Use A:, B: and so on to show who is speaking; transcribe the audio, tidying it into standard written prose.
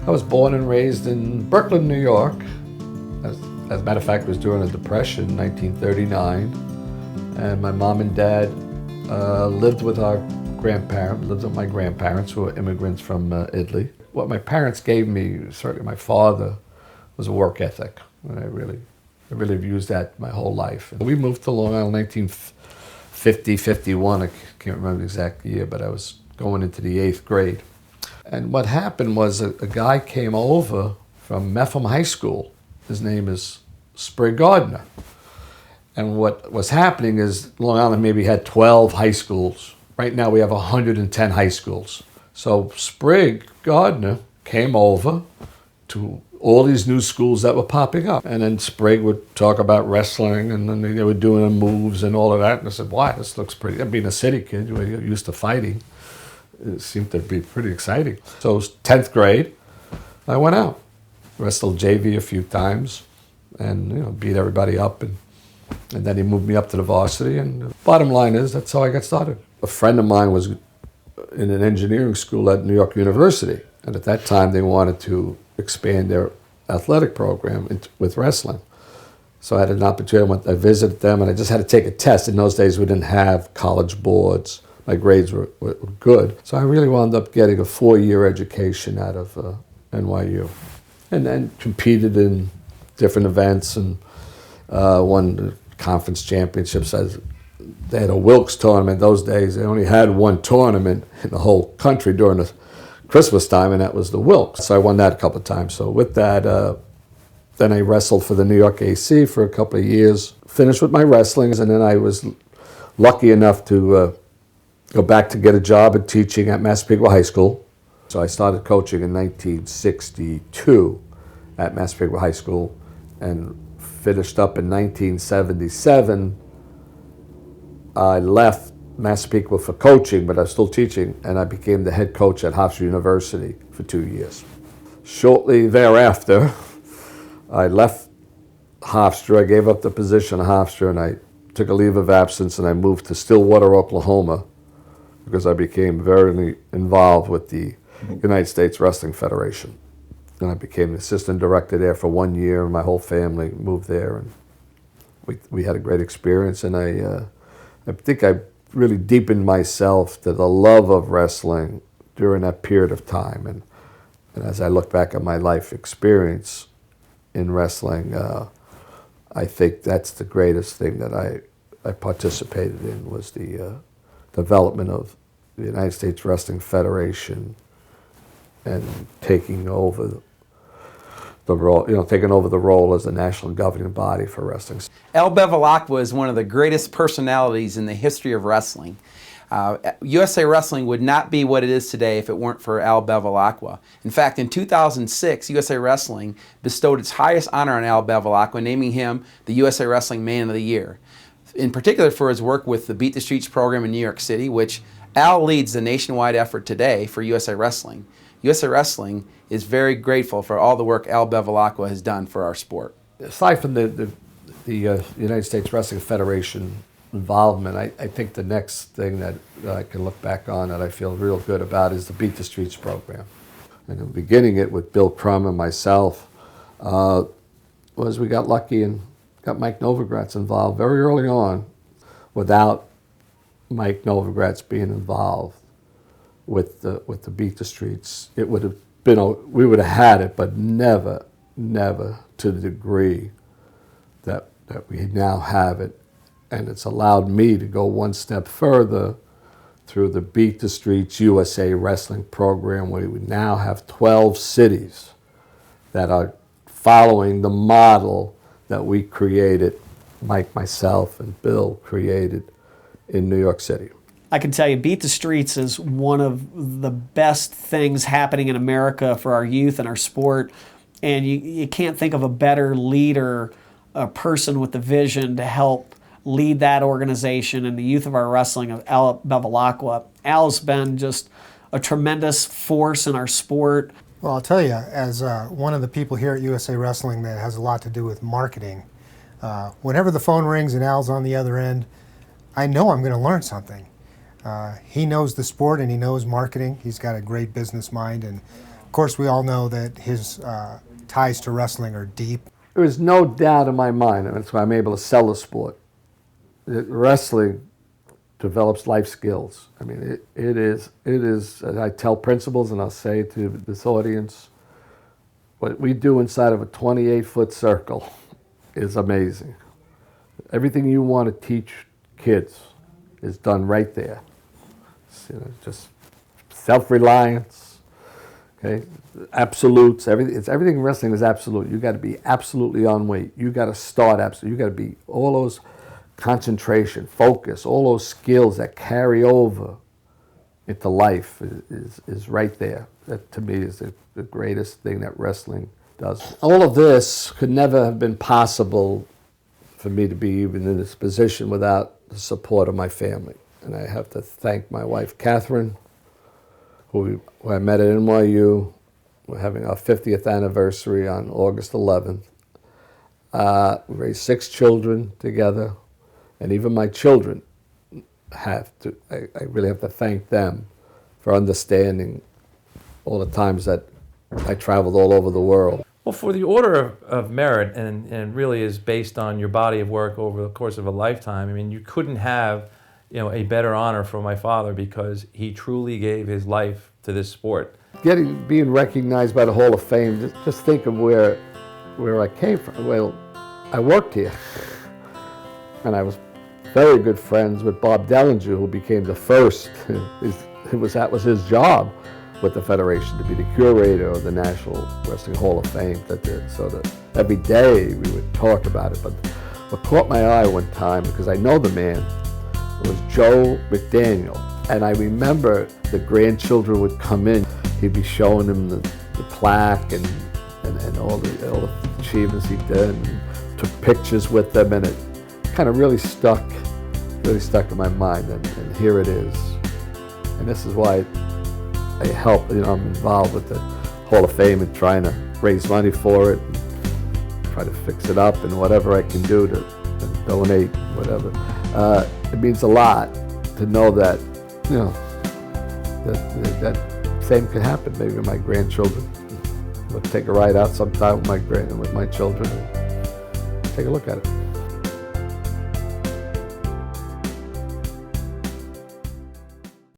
A: I was born and raised in Brooklyn, New York. As a matter of fact, it was during the Depression, 1939. And my mom and dad lived with my grandparents who were immigrants from Italy. What my parents gave me, certainly my father, was a work ethic. And I really have used that my whole life. And we moved to Long Island in 1950, 51. I can't remember the exact year, but I was going into the 8th grade. And what happened was a guy came over from Mepham High School. His name is Sprague Gardner. And what was happening is Long Island maybe had 12 high schools. Right now we have 110 high schools. So Sprague Gardner came over to all these new schools that were popping up. And then Sprague would talk about wrestling, and then they were doing moves and all of that. And I said, wow, this looks pretty, being a city kid, you're used to fighting. It seemed to be pretty exciting. So it was 10th grade, I went out. Wrestled JV a few times and beat everybody up. And then he moved me up to the varsity. And the bottom line is, that's how I got started. A friend of mine was in an engineering school at New York University. And at that time, they wanted to expand their athletic program with wrestling. So I had an opportunity, I visited them, and I just had to take a test. In those days, we didn't have college boards. My grades were good. So I really wound up getting a 4-year education out of NYU. And then competed in different events and won the conference championships. They had a Wilkes tournament those days. They only had one tournament in the whole country during the Christmas time, and that was the Wilkes. So I won that a couple of times. So with that, then I wrestled for the New York AC for a couple of years. Finished with my wrestlings, and then I was lucky enough to go back to get a job at teaching at Massapequa High School. So I started coaching in 1962 at Massapequa High School and finished up in 1977. I left Massapequa for coaching, but I was still teaching, and I became the head coach at Hofstra University for 2 years. Shortly thereafter, I left Hofstra. I gave up the position at Hofstra, and I took a leave of absence, and I moved to Stillwater, Oklahoma, because I became very involved with the United States Wrestling Federation. And I became the assistant director there for 1 year, and my whole family moved there, and we had a great experience. And I think I really deepened myself to the love of wrestling during that period of time. And as I look back at my life experience in wrestling, I think that's the greatest thing that I participated in, was the development of the United States Wrestling Federation and taking over the role as the national governing body for wrestling.
B: Al Bevilacqua is one of the greatest personalities in the history of wrestling. USA Wrestling would not be what it is today if it weren't for Al Bevilacqua. In fact, in 2006, USA Wrestling bestowed its highest honor on Al Bevilacqua, naming him the USA Wrestling Man of the Year, in particular for his work with the Beat the Streets program in New York City, which Al leads the nationwide effort today for USA Wrestling. USA Wrestling is very grateful for all the work Al Bevilacqua has done for our sport.
A: Aside from the United States Wrestling Federation involvement, I think the next thing that I can look back on that I feel real good about is the Beat the Streets program. And beginning it with Bill Crum and myself was we got lucky and got Mike Novogratz involved very early on. Without Mike Novogratz being involved with the Beat the Streets, it would have been, we would have had it, but never to the degree that we now have it. And it's allowed me to go one step further through the Beat the Streets USA Wrestling program, where we now have 12 cities that are following the model that we created, Mike, myself, and Bill created in New York City.
C: I can tell you, Beat the Streets is one of the best things happening in America for our youth and our sport. And you can't think of a better leader, a person with the vision to help lead that organization and the youth of our wrestling, of Al Bevilacqua. Al's been just a tremendous force in our sport.
D: Well, I'll tell you, as one of the people here at USA Wrestling that has a lot to do with marketing, whenever the phone rings and Al's on the other end, I know I'm going to learn something. He knows the sport and he knows marketing. He's got a great business mind, and course, we all know that his ties to wrestling are deep.
A: There is no doubt in my mind, and that's why I'm able to sell the sport, that wrestling develops life skills. I mean, it is, as I tell principals, and I'll say to this audience, what we do inside of a 28-foot circle is amazing. Everything you want to teach kids is done right there. Just self-reliance, okay, absolutes. Everything in wrestling is absolute. You got to be absolutely on weight. You got to start absolute. You got to be all those concentration, focus, all those skills that carry over into life is right there. That to me is the greatest thing that wrestling does. All of this could never have been possible for me to be even in this position without the support of my family. And I have to thank my wife, Catherine, who I met at NYU. We're having our 50th anniversary on August 11th. We raised 6 children together, and even my children I really have to thank them for understanding all the times that I traveled all over the world.
E: Well, for the Order of Merit, and really is based on your body of work over the course of a lifetime, I mean, you couldn't have a better honor for my father because he truly gave his life to this sport.
A: Being recognized by the Hall of Fame, just think of where I came from. Well, I worked here, and I was very good friends with Bob Dellinger, who became the first. That was his job with the Federation, to be the curator of the National Wrestling Hall of Fame. So that every day we would talk about it. But what caught my eye one time, because I know the man, was Joe McDaniel. And I remember the grandchildren would come in. He'd be showing them the plaque and all the achievements he did, and took pictures with them, and it kind of really stuck in my mind, and here it is. And this is why I help, I'm involved with the Hall of Fame and trying to raise money for it, and try to fix it up, and whatever I can do to donate, whatever. It means a lot to know that, that same could happen maybe with my grandchildren. We'll take a ride out sometime with my children and take a look at it.